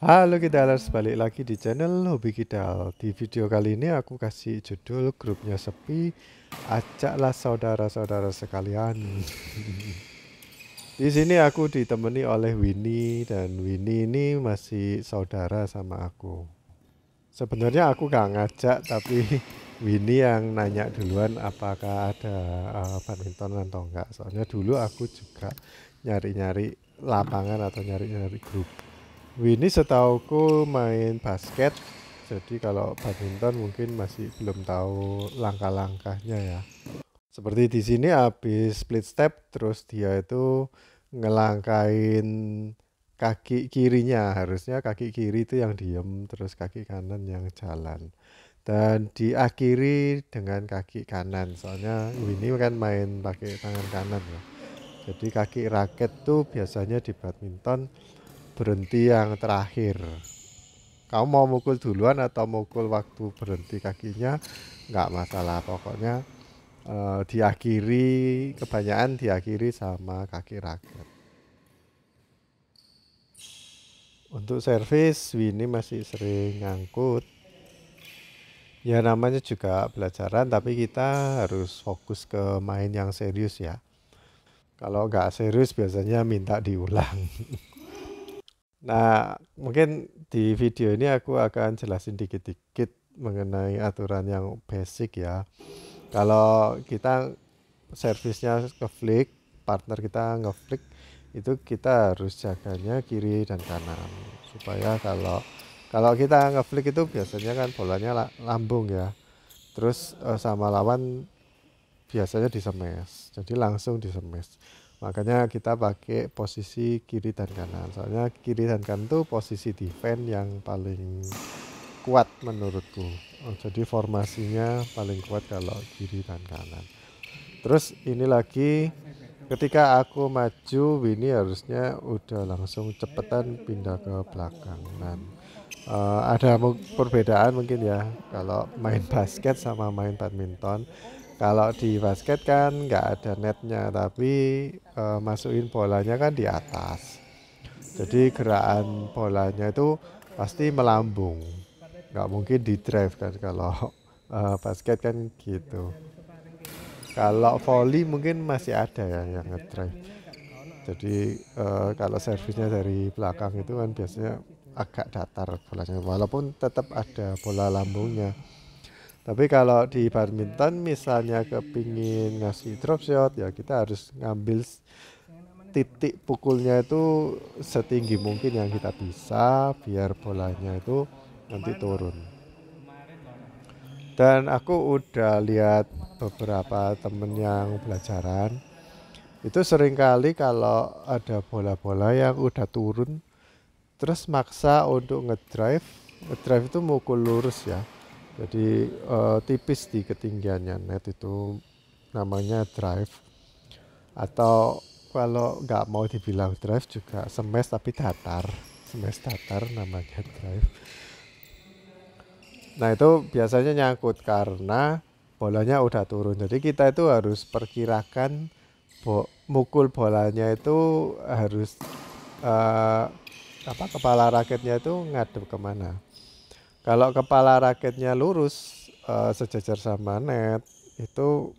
Halo Kidalers, balik lagi di channel Hobi Kidal. Di video kali ini aku kasih judul grupnya sepi, ajaklah saudara-saudara sekalian. Di sini aku ditemani oleh Winnie dan Winnie ini masih saudara sama aku. Sebenarnya aku gak ngajak tapi Winnie yang nanya duluan apakah ada badminton atau enggak. Soalnya dulu aku juga nyari-nyari lapangan atau nyari-nyari grup. Winnie setauku main basket, jadi kalau badminton mungkin masih belum tahu langkah-langkahnya ya. Seperti di sini habis split step, terus dia itu ngelangkain kaki kirinya, harusnya kaki kiri itu yang diem, terus kaki kanan yang jalan. Dan diakhiri dengan kaki kanan, soalnya Winnie kan main pakai tangan kanan ya. Jadi kaki raket tuh biasanya di badminton berhenti yang terakhir. Kamu mau mukul duluan atau mukul waktu berhenti kakinya nggak masalah. Pokoknya diakhiri, kebanyakan diakhiri sama kaki raket. Untuk servis Winnie masih sering ngangkut. Ya namanya juga pelajaran tapi kita harus fokus ke main yang serius ya. Kalau nggak serius biasanya minta diulang. Nah, mungkin di video ini aku akan jelasin dikit-dikit mengenai aturan yang basic ya. Kalau kita servisnya ke flick, partner kita ngeflick, itu kita harus jaganya kiri dan kanan. Supaya kalau kita ngeflick itu biasanya kan bolanya lambung ya. Terus sama lawan biasanya disemes. Jadi langsung disemes. Makanya kita pakai posisi kiri dan kanan. Soalnya kiri dan kanan itu posisi defense yang paling kuat menurutku. Jadi formasinya paling kuat kalau kiri dan kanan. Terus ini lagi ketika aku maju, ini harusnya udah langsung cepetan pindah ke belakang. Dan ada perbedaan mungkin ya kalau main basket sama main badminton. Kalau di basket kan nggak ada netnya, tapi masukin bolanya kan di atas. Jadi gerakan bolanya itu pasti melambung, nggak mungkin di drive kan kalau basket kan gitu. Kalau volley mungkin masih ada ya yang ngedrive. Jadi kalau servisnya dari belakang itu kan biasanya agak datar bolanya, walaupun tetap ada bola lambungnya. Tapi kalau di badminton misalnya kepingin ngasih drop shot ya kita harus ngambil titik pukulnya itu setinggi mungkin yang kita bisa biar bolanya itu nanti turun. Dan aku udah lihat beberapa temen yang belajaran itu seringkali kalau ada bola-bola yang udah turun terus maksa untuk ngedrive itu mukul lurus ya. Jadi tipis di ketinggiannya net itu namanya drive. Atau kalau nggak mau dibilang drive juga smash tapi datar. Smash datar namanya drive. Nah itu biasanya nyangkut karena bolanya udah turun. Jadi kita itu harus perkirakan mukul bolanya itu harus eh, kepala raketnya itu ngadep kemana. Kalau kepala raketnya lurus sejajar sama net, itu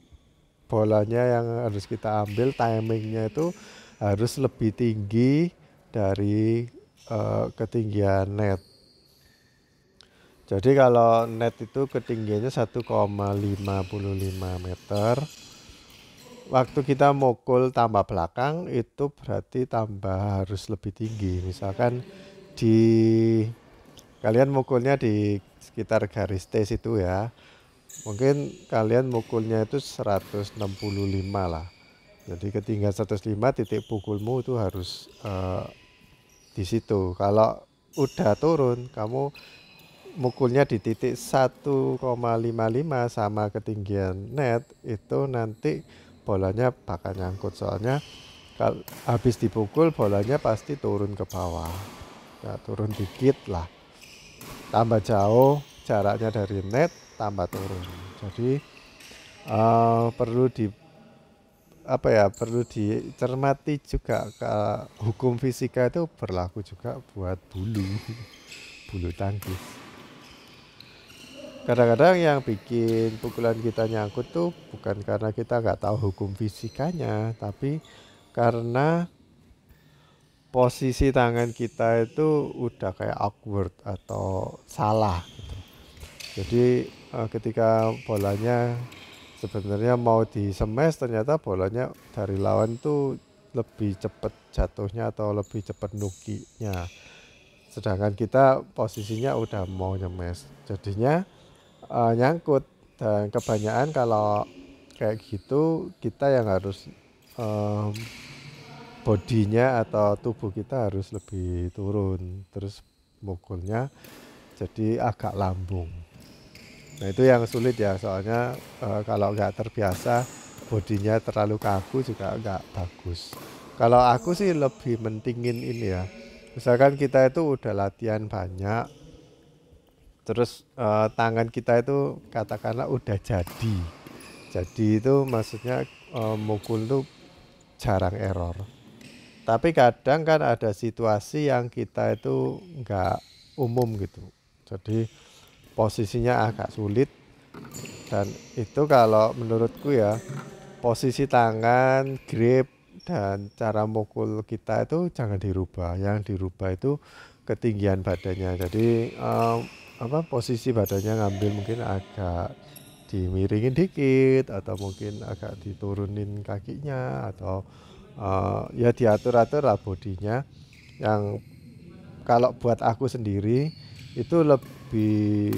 bolanya yang harus kita ambil timingnya itu harus lebih tinggi dari ketinggian net. Jadi kalau net itu ketinggiannya 1,55 meter. Waktu kita mukul tambah belakang itu berarti tambah harus lebih tinggi. Misalkan di kalian mukulnya di sekitar garis T situ ya. Mungkin kalian mukulnya itu 165 lah. Jadi ketinggian 105 titik pukulmu itu harus di situ. Kalau udah turun, kamu mukulnya di titik 1,55 sama ketinggian net, itu nanti bolanya bakal nyangkut. Soalnya kalau habis dipukul bolanya pasti turun ke bawah. Ya, turun dikit lah. Tambah jauh jaraknya dari net tambah turun. Jadi perlu apa ya, perlu dicermati juga, hukum fisika itu berlaku juga buat bulu tangkis. Kadang-kadang yang bikin pukulan kita nyangkut tuh bukan karena kita nggak tahu hukum fisikanya, tapi karena posisi tangan kita itu udah kayak awkward atau salah gitu. Jadi ketika bolanya sebenarnya mau di smash, ternyata bolanya dari lawan tuh lebih cepat jatuhnya atau lebih cepat nukinya. Sedangkan kita posisinya udah mau nyemes. Jadinya nyangkut, dan kebanyakan kalau kayak gitu kita yang harus em, bodinya atau tubuh kita harus lebih turun, terus mukulnya jadi agak lambung. Nah itu yang sulit ya, soalnya kalau nggak terbiasa, bodinya terlalu kaku juga nggak bagus. Kalau aku sih lebih mentingin ini ya, misalkan kita itu udah latihan banyak, terus tangan kita itu katakanlah udah jadi itu maksudnya mukul tuh jarang error. Tapi kadang kan ada situasi yang kita itu nggak umum gitu, jadi posisinya agak sulit. Dan itu kalau menurutku ya, posisi tangan, grip, dan cara mukul kita itu jangan dirubah. Yang dirubah itu ketinggian badannya. Jadi posisi badannya ngambil mungkin agak dimiringin dikit, atau mungkin agak diturunin kakinya, atau ya diatur-atur lah bodinya. Yang kalau buat aku sendiri itu lebih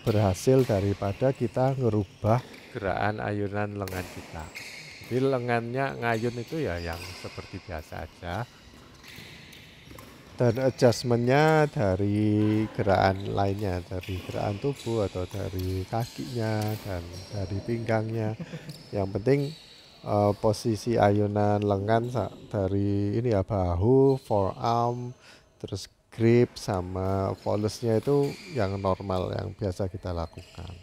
berhasil daripada kita ngerubah gerakan ayunan lengan kita. Jadi lengannya ngayun itu ya yang seperti biasa aja, dan adjustmentnya dari gerakan lainnya, dari gerakan tubuh atau dari kakinya dan dari pinggangnya. Yang penting posisi ayunan lengan dari ini ya, bahu, forearm, terus grip sama volusnya itu yang normal, yang biasa kita lakukan.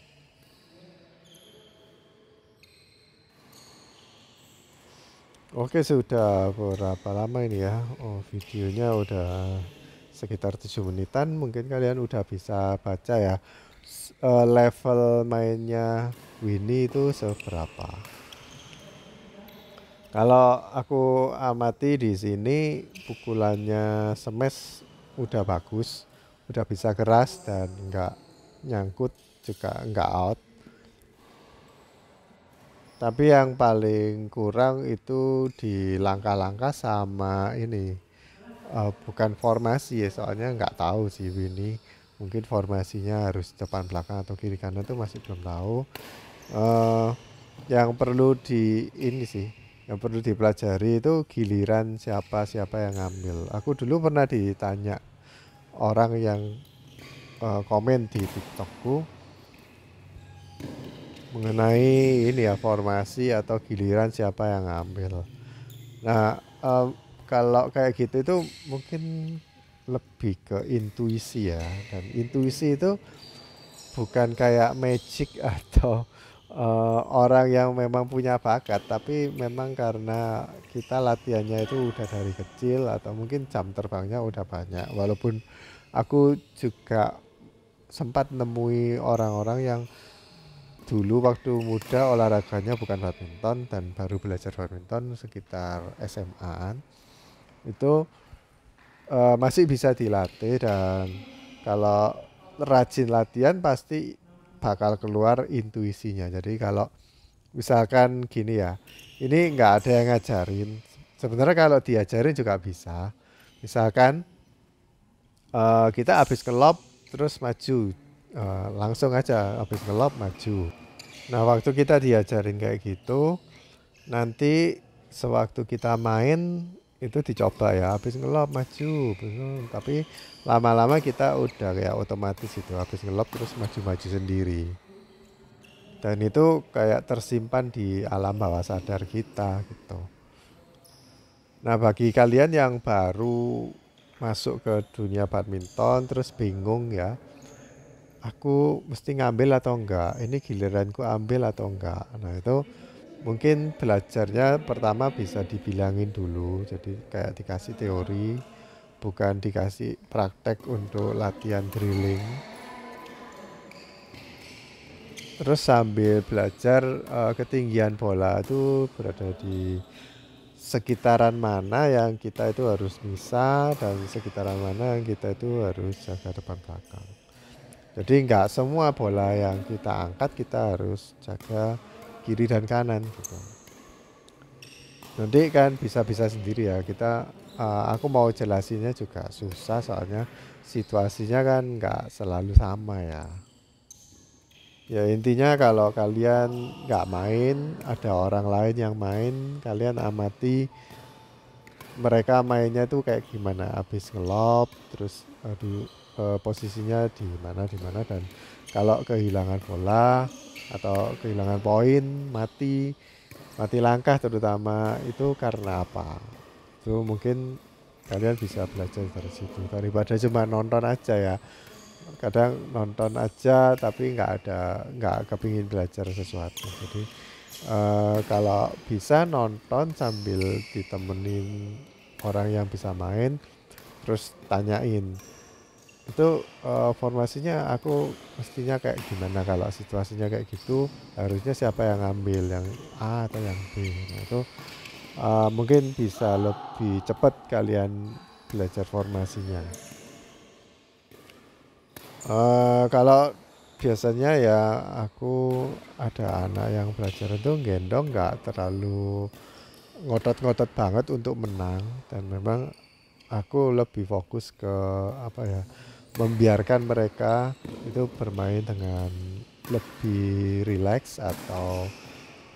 Oke, sudah berapa lama ini ya? Oh, videonya udah sekitar 7 menitan. Mungkin kalian udah bisa baca ya, level mainnya Winnie itu seberapa. Kalau aku amati di sini, pukulannya smash udah bagus, udah bisa keras dan nggak nyangkut, juga nggak out. Tapi yang paling kurang itu di langkah-langkah sama ini, bukan formasi ya, soalnya nggak tahu sih ini. Mungkin formasinya harus depan belakang atau kiri kanan itu masih belum tahu. Eh, yang perlu di ini sih, yang perlu dipelajari itu giliran siapa yang ngambil. Aku dulu pernah ditanya orang yang komen di TikTokku mengenai ini ya, formasi atau giliran siapa yang ngambil. Nah, kalau kayak gitu itu mungkin lebih ke intuisi ya, dan intuisi itu bukan kayak magic atau orang yang memang punya bakat, tapi memang karena kita latihannya itu udah dari kecil, atau mungkin jam terbangnya udah banyak. Walaupun aku juga sempat nemui orang-orang yang dulu waktu muda olahraganya bukan badminton dan baru belajar badminton sekitar SMA-an, itu masih bisa dilatih, dan kalau rajin latihan pasti bakal keluar intuisinya. Jadi kalau misalkan gini ya, ini nggak ada yang ngajarin. Sebenarnya kalau diajarin juga bisa. Misalkan kita habis ngelob terus maju, langsung aja habis ngelob maju. Nah waktu kita diajarin kayak gitu, nanti sewaktu kita main itu dicoba ya, habis ngelob maju, tapi lama-lama kita udah kayak otomatis itu, habis ngelob terus maju-maju sendiri. Dan itu kayak tersimpan di alam bawah sadar kita gitu. Nah bagi kalian yang baru masuk ke dunia badminton terus bingung ya, aku mesti ngambil atau enggak, ini giliranku ambil atau enggak. Nah itu Mungkin belajarnya pertama bisa dibilangin dulu, jadi kayak dikasih teori, bukan dikasih praktek untuk latihan drilling. Terus sambil belajar ketinggian bola itu berada di sekitaran mana yang kita itu harus bisa dan sekitaran mana yang kita itu harus jaga depan belakang. Jadi nggak semua bola yang kita angkat kita harus jaga kiri dan kanan gitu. Nanti kan bisa-bisa sendiri ya kita. Aku mau jelasinnya juga susah soalnya situasinya kan nggak selalu sama ya. Ya intinya kalau kalian nggak main, ada orang lain yang main, kalian amati mereka mainnya tuh kayak gimana, habis ngelob, terus posisinya di mana dan kalau kehilangan bola atau kehilangan poin, mati, mati langkah terutama itu karena apa? Itu mungkin kalian bisa belajar dari situ daripada cuma nonton aja ya. Kadang nonton aja tapi nggak kepingin belajar sesuatu. Jadi kalau bisa nonton sambil ditemenin orang yang bisa main, terus tanyain itu formasinya aku mestinya kayak gimana, kalau situasinya kayak gitu harusnya siapa yang ngambil, yang A atau yang B. Nah, itu mungkin bisa lebih cepat kalian belajar formasinya. Kalau biasanya ya aku ada anak yang belajar itu gendong nggak terlalu ngotot-ngotot banget untuk menang, dan memang aku lebih fokus ke apa ya, membiarkan mereka itu bermain dengan lebih rileks atau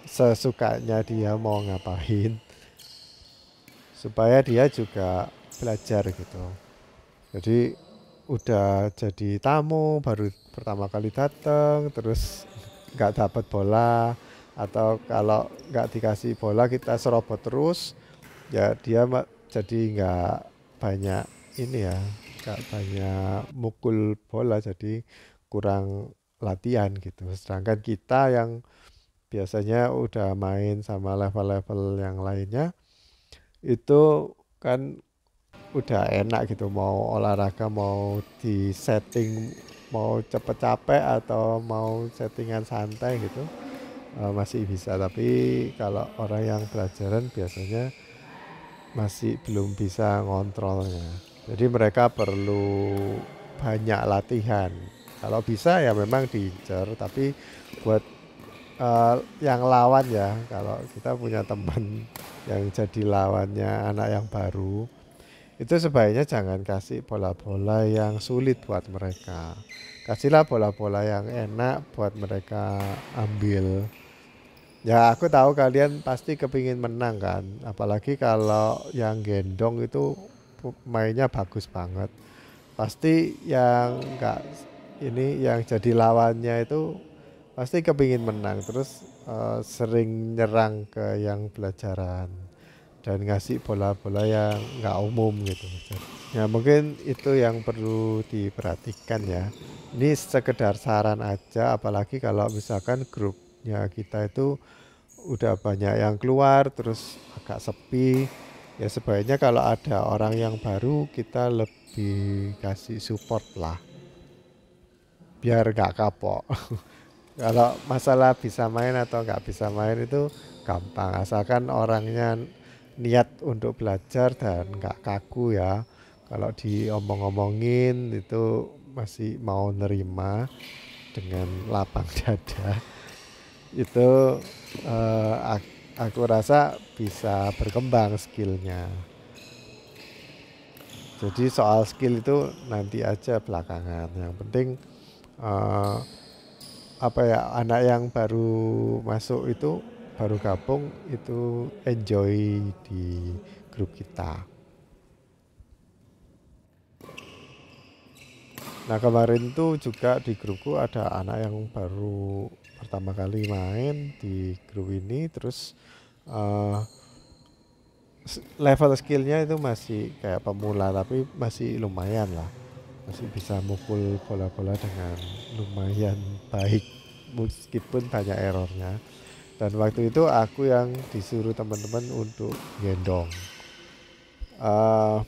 sesukanya dia mau ngapain supaya dia juga belajar gitu. Jadi udah jadi tamu baru pertama kali datang terus nggak dapat bola, atau kalau nggak dikasih bola kita serobot terus, ya dia jadi nggak banyak ini ya, nggak banyak mukul bola, jadi kurang latihan gitu. Sedangkan kita yang biasanya udah main sama level-level yang lainnya itu kan udah enak gitu, mau olahraga mau di setting mau cepet capek atau mau settingan santai gitu masih bisa. Tapi kalau orang yang pelajaran biasanya masih belum bisa ngontrolnya, jadi mereka perlu banyak latihan. Kalau bisa ya memang diincar, tapi buat yang lawan ya, kalau kita punya teman yang jadi lawannya anak yang baru, itu sebaiknya jangan kasih bola-bola yang sulit buat mereka. Kasihlah bola-bola yang enak buat mereka ambil. Ya aku tahu kalian pasti kepingin menang kan. Apalagi kalau yang gendong itu mainnya bagus banget. Pasti yang enggak ini yang jadi lawannya itu pasti kepingin menang. Terus sering nyerang ke yang pelajaran dan ngasih bola-bola yang nggak umum gitu. Ya mungkin itu yang perlu diperhatikan ya. Ini sekedar saran aja, apalagi kalau misalkan grupnya kita itu udah banyak yang keluar terus agak sepi. Ya sebaiknya kalau ada orang yang baru kita lebih kasih support lah, biar nggak kapok. Kalau masalah bisa main atau nggak bisa main itu gampang, asalkan orangnya niat untuk belajar dan nggak kaku ya. Kalau diomong-omongin itu masih mau nerima dengan lapang dada, itu aku rasa bisa berkembang skillnya. Jadi soal skill itu nanti aja belakangan. Yang penting eh, apa ya, anak yang baru masuk itu baru gabung itu enjoy di grup kita. Nah kemarin tuh juga di grupku ada anak yang baru pertama kali main di grup ini, terus eh, level skillnya itu masih kayak pemula tapi masih lumayan lah, masih bisa mukul bola-bola dengan lumayan baik meskipun banyak errornya. Dan waktu itu aku yang disuruh teman-teman untuk gendong. Eh,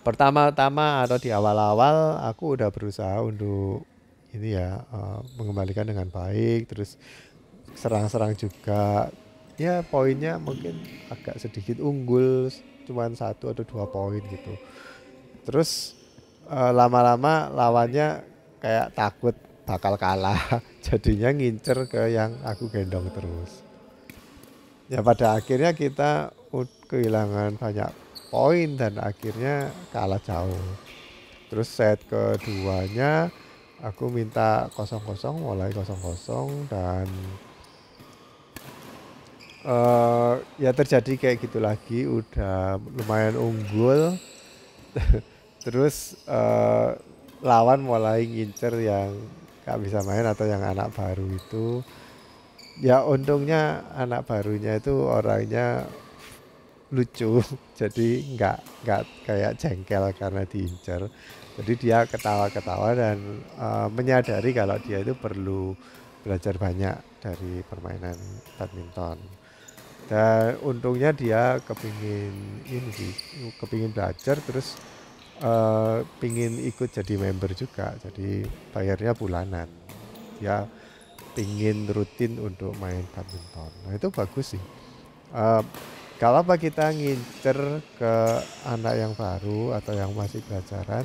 Pertama-tama atau di awal-awal aku udah berusaha untuk ini ya, mengembalikan dengan baik, terus serang-serang juga. Ya poinnya mungkin agak sedikit unggul, cuman 1 atau 2 poin gitu. Terus lama-lama lawannya kayak takut bakal kalah, jadinya ngincer ke yang aku gendong terus. Ya pada akhirnya kita kehilangan banyak poin dan akhirnya kalah jauh. Terus set keduanya aku minta 0-0, mulai 0-0 dan ya terjadi kayak gitu lagi, udah lumayan unggul. Terus lawan mulai ngincer yang gak bisa main atau yang anak baru itu. Ya untungnya anak barunya itu orangnya lucu, jadi nggak kayak jengkel karena diincar. Jadi dia ketawa-ketawa dan menyadari kalau dia itu perlu belajar banyak dari permainan badminton. Dan untungnya dia kepingin ini sih, kepingin belajar, terus pingin ikut jadi member juga, jadi bayarnya bulanan. Dia pingin rutin untuk main badminton. Nah itu bagus sih. Eh, Kalau apa kita ngincer ke anak yang baru atau yang masih belajaran,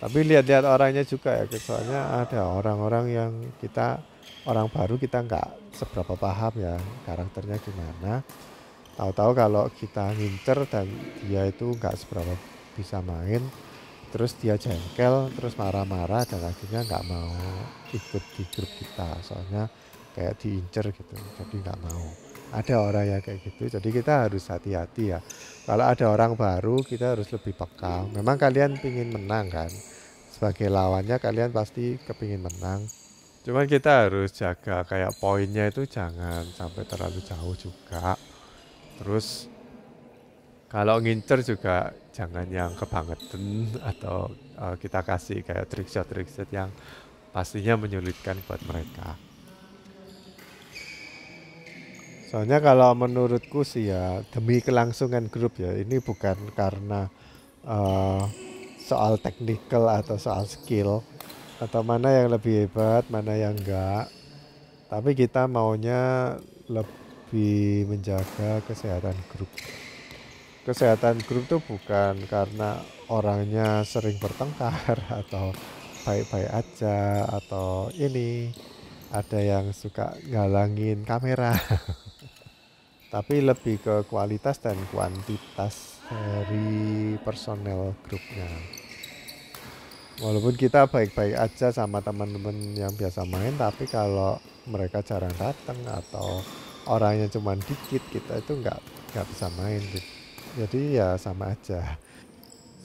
tapi lihat-lihat orangnya juga ya, soalnya ada orang-orang yang orang baru kita nggak seberapa paham ya karakternya gimana. Tahu-tahu kalau kita ngincer dan dia itu nggak seberapa bisa main, terus dia jengkel, terus marah-marah dan akhirnya nggak mau ikut di grup kita, soalnya kayak diincer gitu, jadi nggak mau. Ada orang yang kayak gitu, jadi kita harus hati-hati ya. Kalau ada orang baru kita harus lebih peka. Memang kalian pingin menang kan, sebagai lawannya kalian pasti kepingin menang, cuman kita harus jaga kayak poinnya itu jangan sampai terlalu jauh juga. Terus kalau ngincer juga jangan yang kebangetan atau kita kasih kayak trick shot yang pastinya menyulitkan buat mereka. Soalnya kalau menurutku sih ya, demi kelangsungan grup ya, ini bukan karena uh, soal technical atau soal skill atau mana yang lebih hebat, mana yang enggak. Tapi kita maunya lebih menjaga kesehatan grup. Kesehatan grup tuh bukan karena orangnya sering bertengkar atau baik-baik aja atau ini ada yang suka ngalangin kamera, tapi lebih ke kualitas dan kuantitas dari personel grupnya. Walaupun kita baik-baik aja sama teman-teman yang biasa main, tapi kalau mereka jarang datang atau orangnya cuma dikit, kita itu nggak bisa main. Jadi ya sama aja.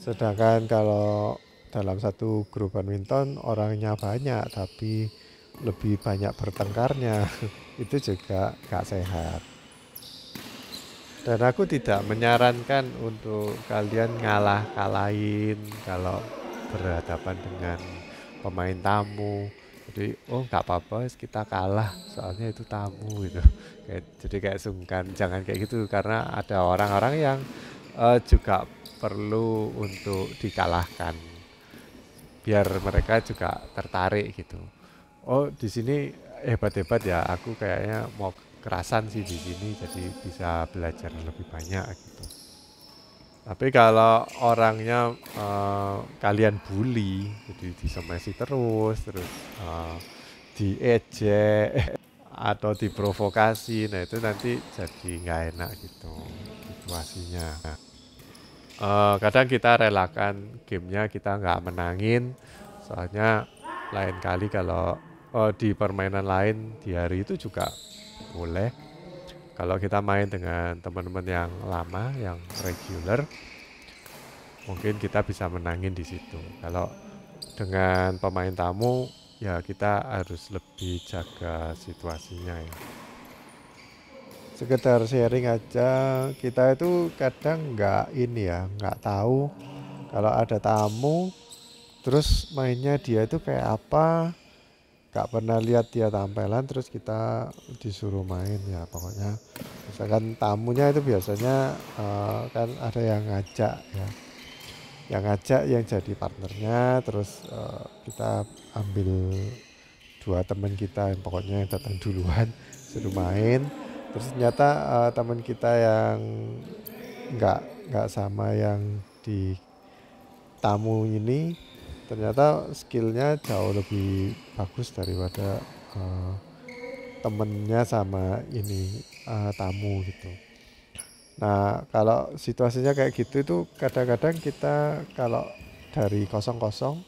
Sedangkan kalau dalam satu grup badminton orangnya banyak tapi lebih banyak bertengkarnya, itu juga gak sehat. Dan aku tidak menyarankan untuk kalian ngalah-kalahin kalau berhadapan dengan pemain tamu. Jadi nggak apa-apa kita kalah soalnya itu tamu gitu. Jadi kayak sungkan, jangan kayak gitu karena ada orang-orang yang juga perlu untuk dikalahkan biar mereka juga tertarik gitu. Oh di sini hebat-hebat ya, aku kayaknya mau kerasan sih di sini jadi bisa belajar lebih banyak gitu. Tapi kalau orangnya kalian bully, jadi disomasi terus diejek atau diprovokasi, nah itu nanti jadi nggak enak gitu situasinya. Kadang kita relakan gamenya kita nggak menangin, soalnya lain kali kalau di permainan lain di hari itu juga boleh. Kalau kita main dengan teman-teman yang lama, yang regular, mungkin kita bisa menangin di situ. Kalau dengan pemain tamu, ya kita harus lebih jaga situasinya ya. Sekedar sharing aja, kita itu kadang nggak tahu kalau ada tamu, terus mainnya dia itu kayak apa, gak pernah lihat dia tampilan terus kita disuruh main ya. Pokoknya misalkan tamunya itu biasanya kan ada yang ngajak ya, yang jadi partnernya, terus kita ambil dua teman kita yang pokoknya yang datang duluan suruh main. Terus ternyata teman kita yang nggak nggak sama yang di tamu ini ternyata skillnya jauh lebih bagus daripada eh, temennya sama ini tamu gitu. Nah kalau situasinya kayak gitu itu kadang-kadang kita kalau dari kosong-kosong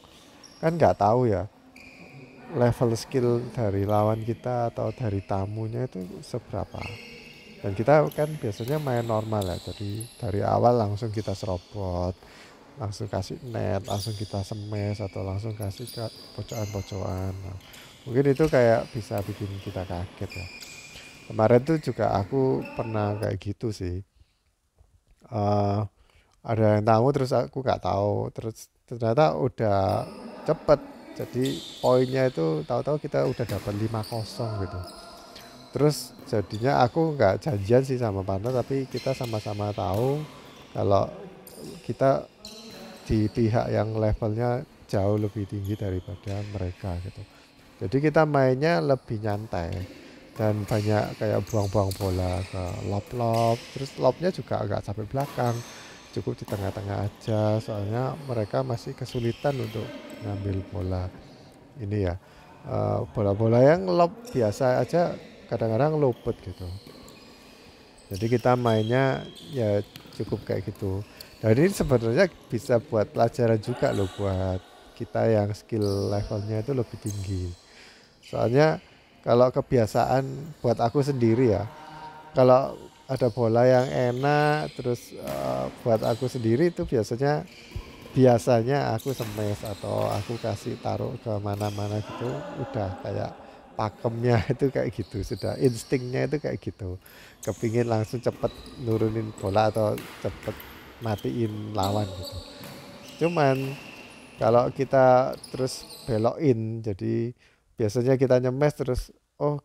kan nggak tahu ya level skill dari lawan kita atau dari tamunya itu seberapa. Dan kita kan biasanya main normal ya, jadi dari awal langsung kita serobot, langsung kasih net, langsung kita smash atau langsung kasih ke pocokan-pocokan. Nah, mungkin itu kayak bisa bikin kita kaget ya. Kemarin tuh juga aku pernah kayak gitu sih. Eh, ada yang tamu terus aku nggak tahu, terus ternyata udah cepet. Jadi poinnya itu tahu-tahu kita udah dapat 5-0 gitu. Terus jadinya aku nggak janjian sih sama partner, tapi kita sama-sama tahu kalau kita di pihak yang levelnya jauh lebih tinggi daripada mereka gitu. Jadi kita mainnya lebih nyantai dan banyak kayak buang-buang bola ke lob-lob. Terus lobnya juga agak sampai belakang, cukup di tengah-tengah aja. Soalnya mereka masih kesulitan untuk ngambil bola. Ini ya bola-bola yang lob biasa aja kadang-kadang luput gitu. Jadi kita mainnya ya cukup kayak gitu. Dan ini sebenarnya bisa buat pelajaran juga loh buat kita yang skill levelnya itu lebih tinggi. Soalnya kalau kebiasaan buat aku sendiri ya, kalau ada bola yang enak terus buat aku sendiri itu biasanya aku smash atau aku kasih taruh ke mana-mana gitu, udah kayak pakemnya itu kayak gitu, sudah instingnya itu kayak gitu, kepingin langsung cepet nurunin bola atau cepet matiin lawan gitu. Cuman kalau kita terus belokin, jadi biasanya kita nyemes terus oh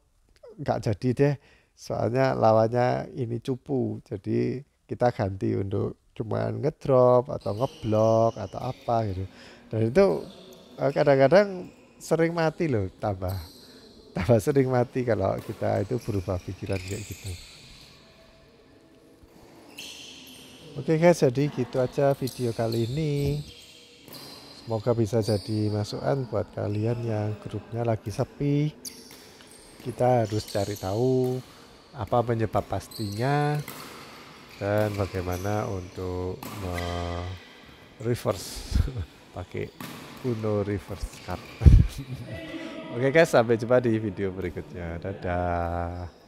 nggak jadi deh soalnya lawannya ini cupu, jadi kita ganti untuk cuman ngedrop atau ngeblok atau apa gitu. Dan itu kadang-kadang sering mati loh, tambah tambah sering mati kalau kita itu berubah pikiran kayak gitu. Oke guys, jadi gitu aja video kali ini. Semoga bisa jadi masukan buat kalian yang grupnya lagi sepi. Kita harus cari tahu apa penyebab pastinya dan bagaimana untuk reverse pakai Uno reverse card. Oke guys, sampai jumpa di video berikutnya. Dadah.